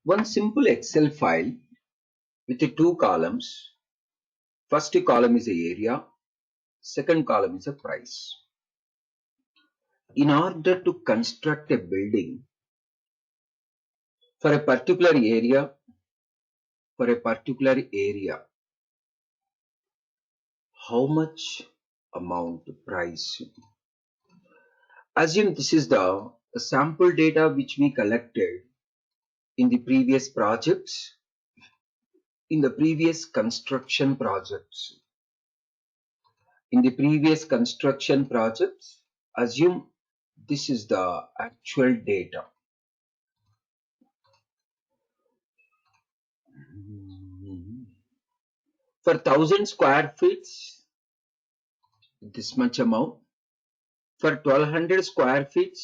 One simple Excel file with the two columns. First column is the area, second column is the price. In order to construct a building for a particular area, how much amount price? Assume this is the sample data which we collected in the previous projects, in the previous construction projects. Assume this is the actual data. For 1000 square feet, this much amount. For 1200 square feet,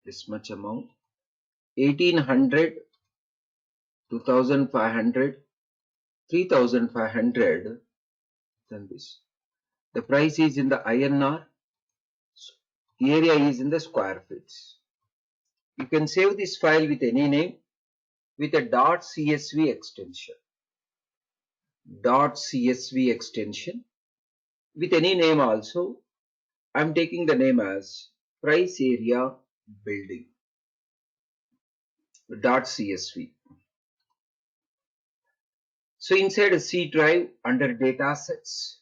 this much amount. 1800, 2500, 3500, then this. The price is in the INR, area is in the square feet. You can save this file with any name with a .csv extension. .csv extension with any name also. I'm taking the name as price area building. .csv. So inside a C drive under datasets,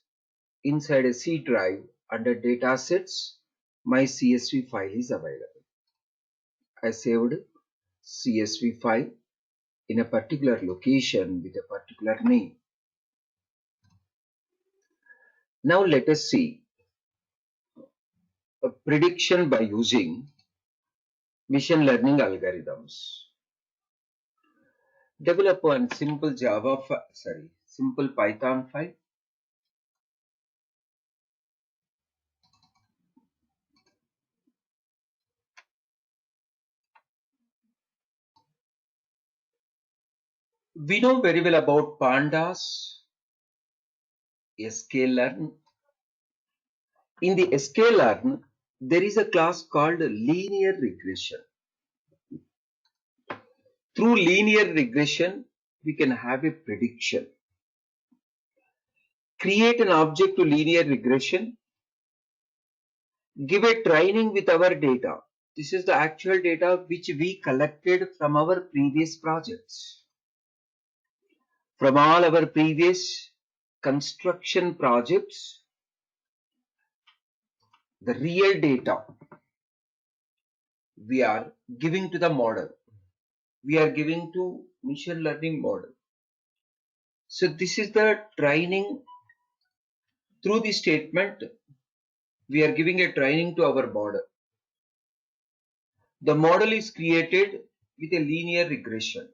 my CSV file is available. I saved CSV file in a particular location with a particular name. Now let us see a prediction by using machine learning algorithms. Develop one simple simple Python file. We know very well about pandas, sklearn. In the sklearn, there is a class called linear regression. Through linear regression, we can have a prediction. Create an object to linear regression. Give a training with our data. This is the actual data which we collected from our previous projects. From all our previous construction projects, the real data we are giving to the model. We are giving to machine learning model. So this is the training. Through this statement, we are giving a training to our model. The model is created with a linear regression.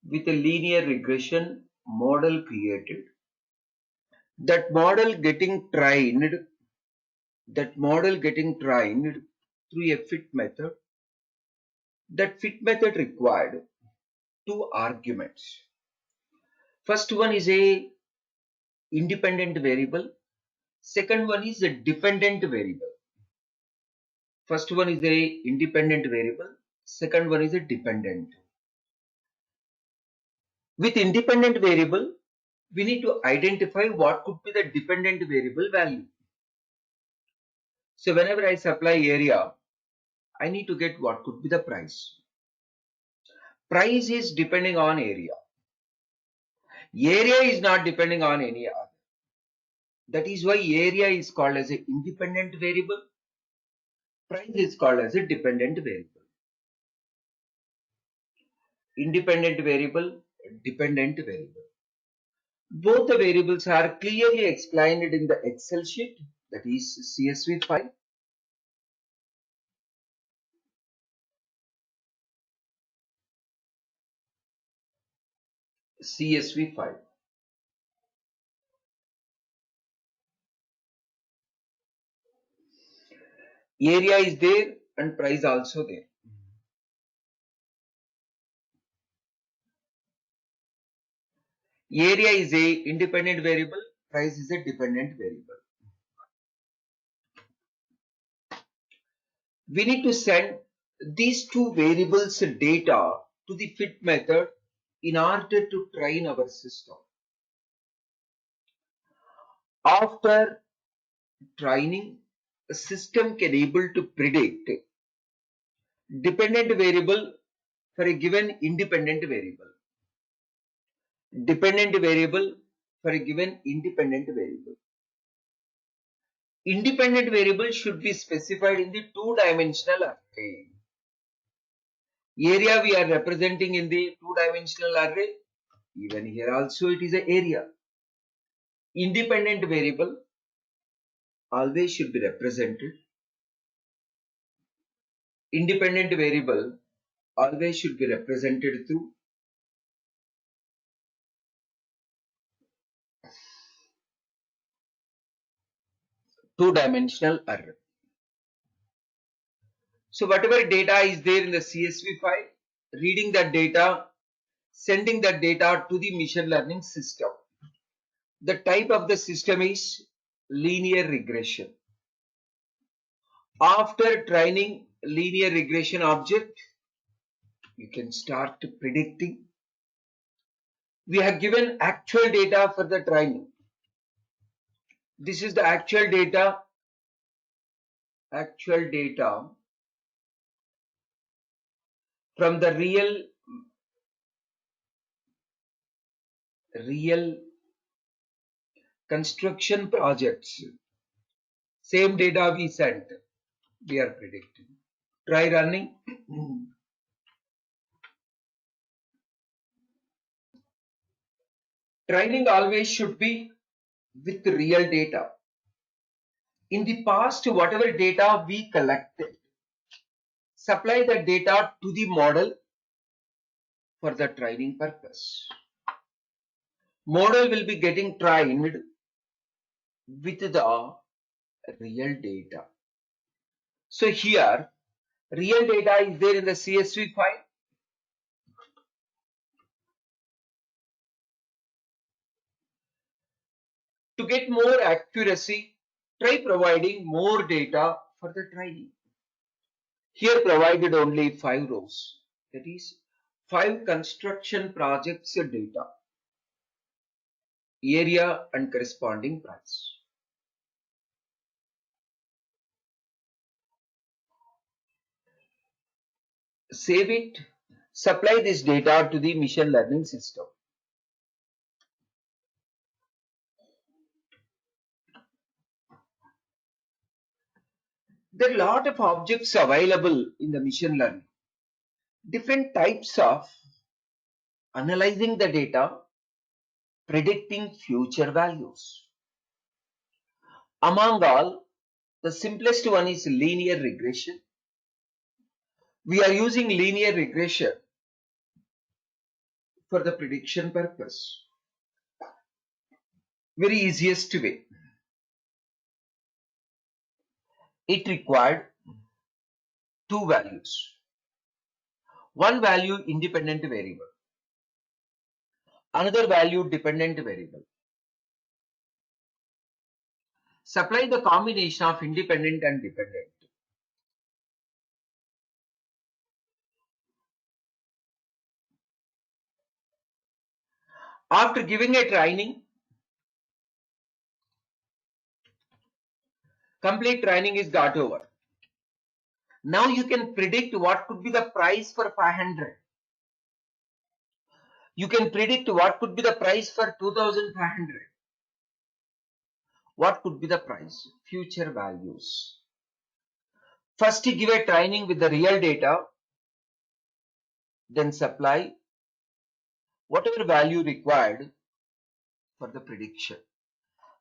With a linear regression model created. That model getting trained through a fit method. That fit method required two arguments. First one is a independent variable. Second one is a dependent variable. First one is a independent variable. Second one is a dependent. With independent variable, we need to identify what could be the dependent variable value. So whenever I supply area, I need to get what could be the price. Price is depending on area. Area is not depending on any other. That is why area is called as an independent variable. Price is called as a dependent variable. Independent variable, dependent variable. Both the variables are clearly explained in the Excel sheet, that is CSV file. CSV file. Area is there and price also there. Area is a independent variable, price is a dependent variable. We need to send these two variables data to the fit method in order to train our system. After training, a system can able to predict dependent variable for a given independent variable. Dependent variable for a given independent variable. Independent variable should be specified in the two-dimensional array. Area we are representing in the two-dimensional array. Even here also it is an area. Independent variable always should be represented. Independent variable always should be represented through two-dimensional array. So whatever data is there in the CSV file, reading that data, sending that data to the machine learning system. The type of the system is linear regression. After training linear regression object, you can start predicting. We have given actual data for the training. This is the actual data from the real construction projects. Same data we sent, we are predicting. Try running. Training always should be with real data. In the past, whatever data we collected, supply the data to the model for the training purpose. Model will be getting trained with the real data. So here, real data is there in the CSV file. To get more accuracy, try providing more data for the training. Here provided only 5 rows, that is 5 construction projects data, area and corresponding price. Save it, supply this data to the machine learning system. There are a lot of objects available in the machine learning. Different types of analyzing the data, predicting future values. Among all, the simplest one is linear regression. We are using linear regression for the prediction purpose. Very easiest way. It required two values. One value independent variable, another value dependent variable. Supply the combination of independent and dependent. After giving a training, complete training is got over. Now you can predict what could be the price for 500. You can predict what could be the price for 2500. What could be the price? Future values. First you give a training with the real data, then supply whatever value required for the prediction.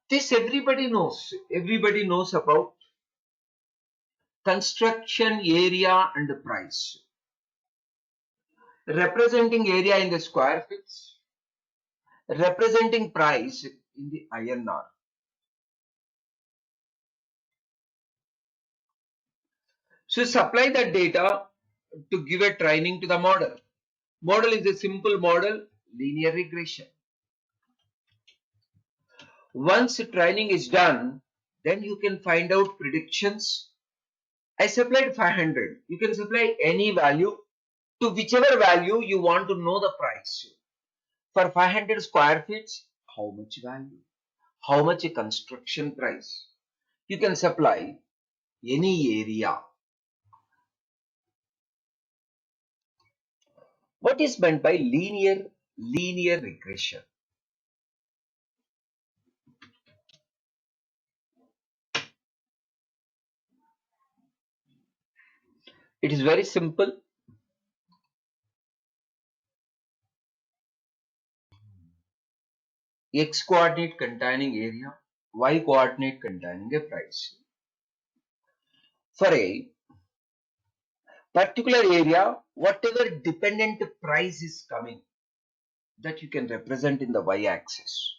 This everybody knows. Everybody knows about construction area and the price. Representing area in the square feet, representing price in the INR. So supply that data to give a training to the model. Model is a simple model, linear regression. Once training is done, then you can find out predictions I supplied 500. You can supply any value to whichever value you want to know the price. For 500 square feet, how much value? How much a construction price? You can supply any area. What is meant by linear regression? It is very simple. X coordinate containing area, Y coordinate containing a price. For a particular area, whatever dependent price is coming, that you can represent in the y-axis.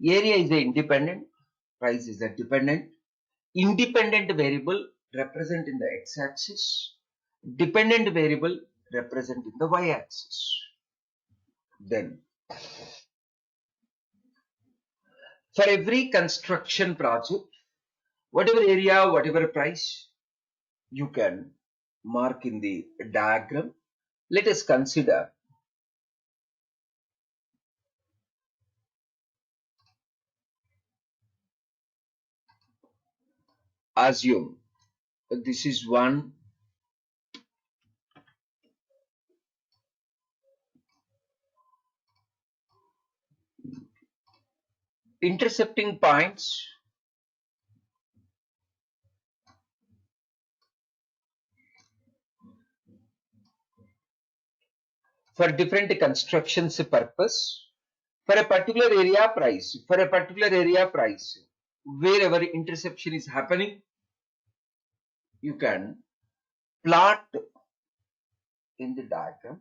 Area is a independent, price is a dependent. Independent variable represent in the x-axis. Dependent variable represent in the y-axis. Then, for every construction project, whatever area, whatever price, you can mark in the diagram. Let us consider assume this is one intercepting points for different constructions purpose for a particular area price wherever interception is happening, you can plot in the diagram.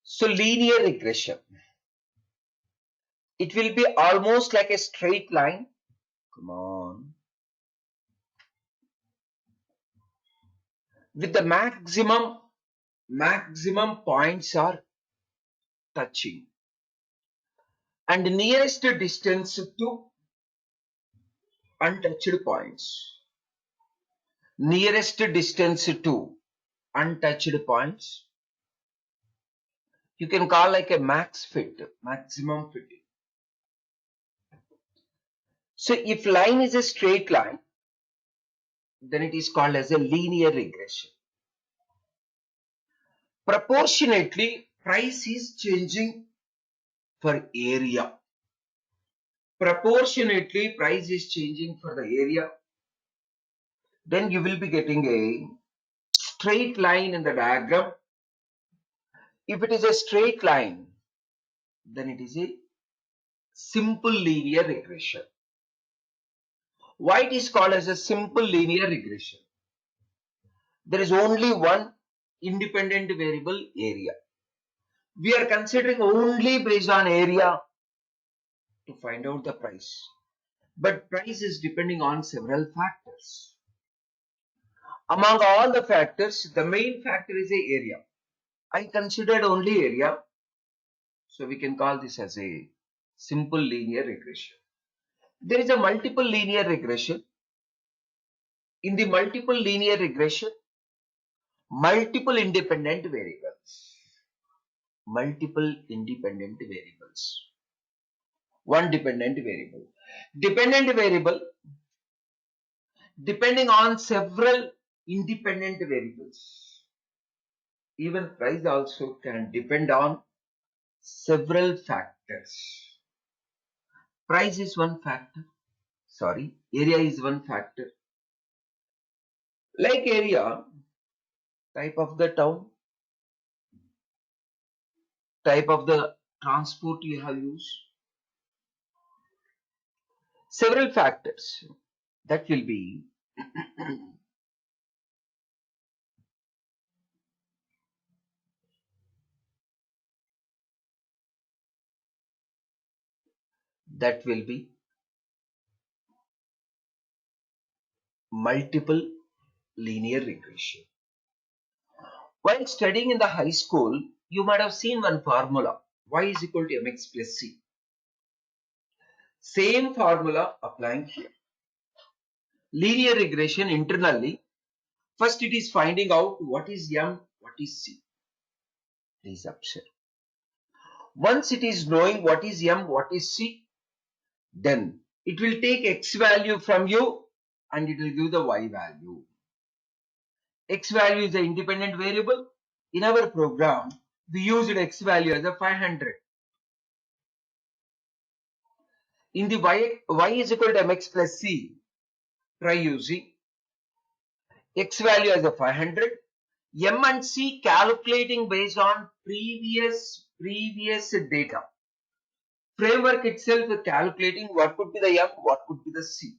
So linear regression, it will be almost like a straight line. Come on. With the maximum points are touching and nearest distance to untouched points. Nearest distance to untouched points, you can call like a max fit, maximum fitting. So if line is a straight line, then it is called as a linear regression. Proportionately, price is changing for area. Proportionately, price is changing for the area. Then you will be getting a straight line in the diagram. If it is a straight line, then it is a simple linear regression. Why it is called as a simple linear regression? There is only one independent variable, area. We are considering only based on area to find out the price. But price is depending on several factors. Among all the factors, the main factor is the area. I considered only area, so we can call this as a simple linear regression. There is a multiple linear regression. In the multiple linear regression, multiple independent variables. Multiple independent variables. One dependent variable. Dependent variable depending on several independent variables. Even price also can depend on several factors. Price is one factor. Sorry, area is one factor. Like area, type of the town, type of the transport you have used, several factors that will be that will be multiple linear regression. While studying in the high school, you might have seen one formula, y is equal to mx plus c. Same formula applying here. linear regression internally, first it is finding out what is M, what is C. Please observe. Once it is knowing what is M, what is C, then it will take X value from you and it will give the Y value. X value is an independent variable. In our program, we used X value as a 500. In the Y is equal to Mx plus C, try using X value as a 500, M and C calculating based on previous data. Framework itself is calculating what could be the M, what could be the C.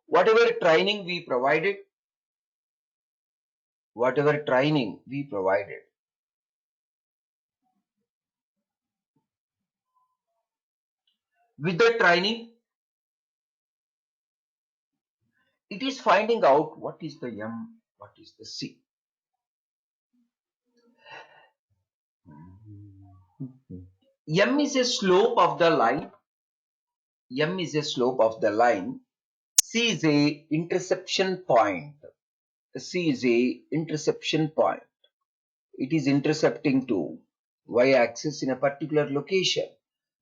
Whatever training we provided, with the training, it is finding out what is the M, what is the C. M is a slope of the line. M is a slope of the line. C is a interception point. C is a interception point. It is intercepting to y-axis in a particular location.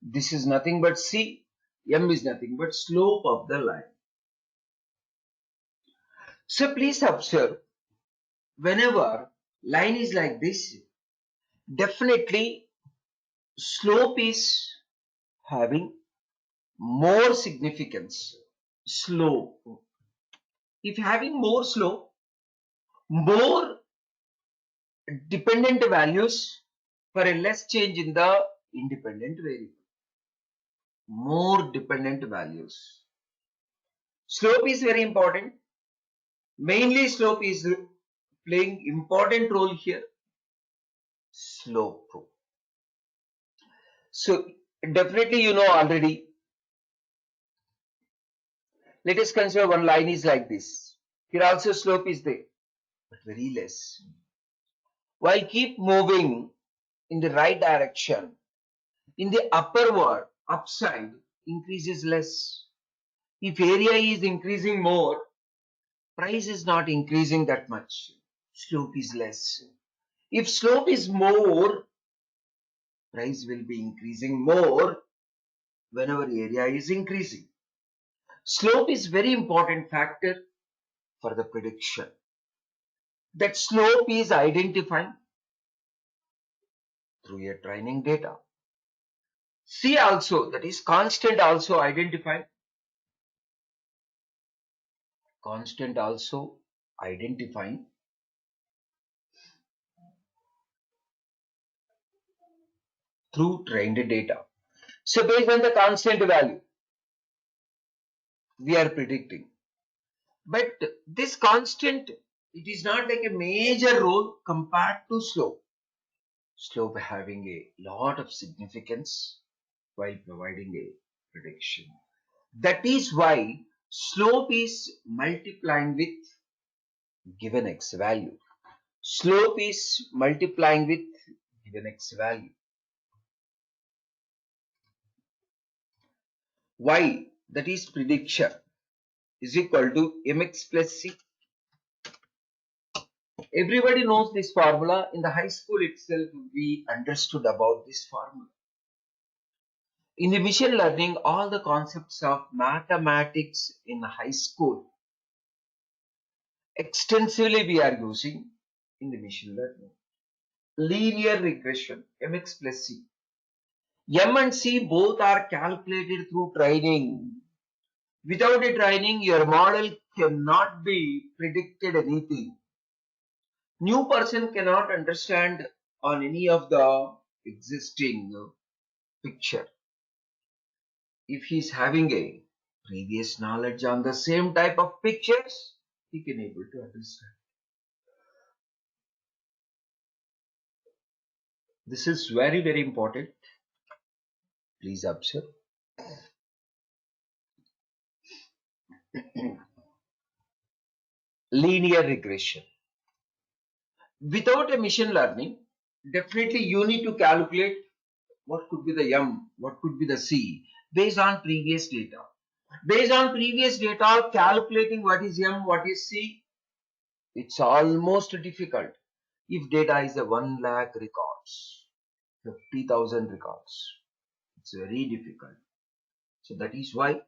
This is nothing but C. M is nothing but slope of the line. So please observe, whenever line is like this, definitely slope is having more significance. Slope. If having more slope, more dependent values for a less change in the independent variable. More dependent values. Slope is very important. Mainly slope is playing important role here. Slope. So definitely you know already. Let us consider one line is like this. Here also slope is there, but very less. While keep moving in the right direction, in the upward, upside increases less. If area is increasing more, price is not increasing that much. Slope is less. If slope is more, price will be increasing more whenever area is increasing. Slope is very important factor for the prediction. That slope is identified through your training data. C also, that is constant also identified. Constant also identifying through trained data. So based on the constant value, we are predicting. But this constant, it is not like a major role compared to slope. Slope having a lot of significance while providing a prediction. That is why slope is multiplying with given x value. Slope is multiplying with given x value. Y, that is prediction, is equal to mx plus c. Everybody knows this formula. In the high school itself, we understood about this formula. In the machine learning, all the concepts of mathematics in high school, extensively we are using in the machine learning. Linear regression, mx plus c. M and C both are calculated through training. Without a training, your model cannot be predicted anything. New person cannot understand on any of the existing picture. If he is having a previous knowledge on the same type of pictures, he can able to understand. This is very, very important. Please observe. Linear regression. Without a machine learning, definitely you need to calculate what could be the M, what could be the C based on previous data. Based on previous data, calculating what is M, what is C, it's almost difficult. If data is a 1 lakh records, 50,000 records, it's very difficult. So that is why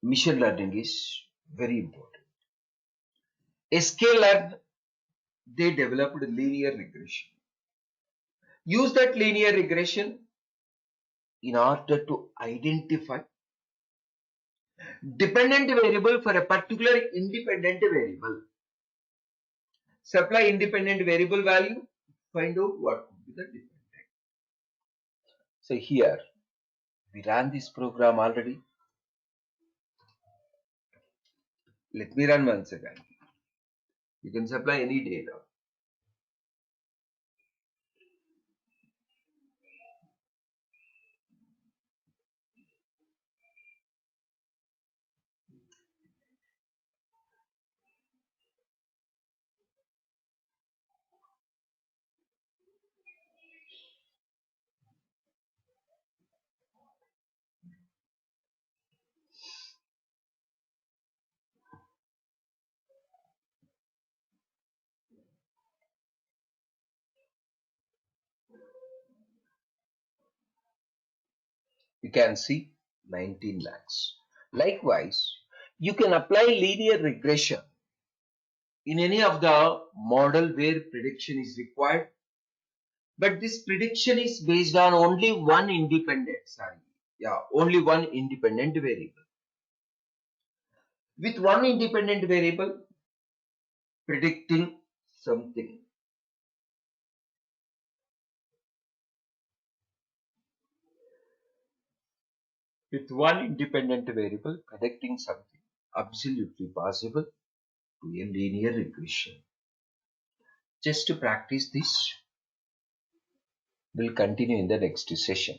machine learning is very important. sklearn, they developed linear regression. Use that linear regression in order to identify dependent variable for a particular independent variable. Supply independent variable value, find out what could be the dependent. So here we ran this program already. Let me run once again. You can supply any data. You can see 19 lakhs. Likewise, you can apply linear regression in any of the model where prediction is required, but this prediction is based on only one independent variable. With one independent variable predicting something. With one independent variable predicting something, absolutely possible to a linear regression. Just to practice this, we'll continue in the next session.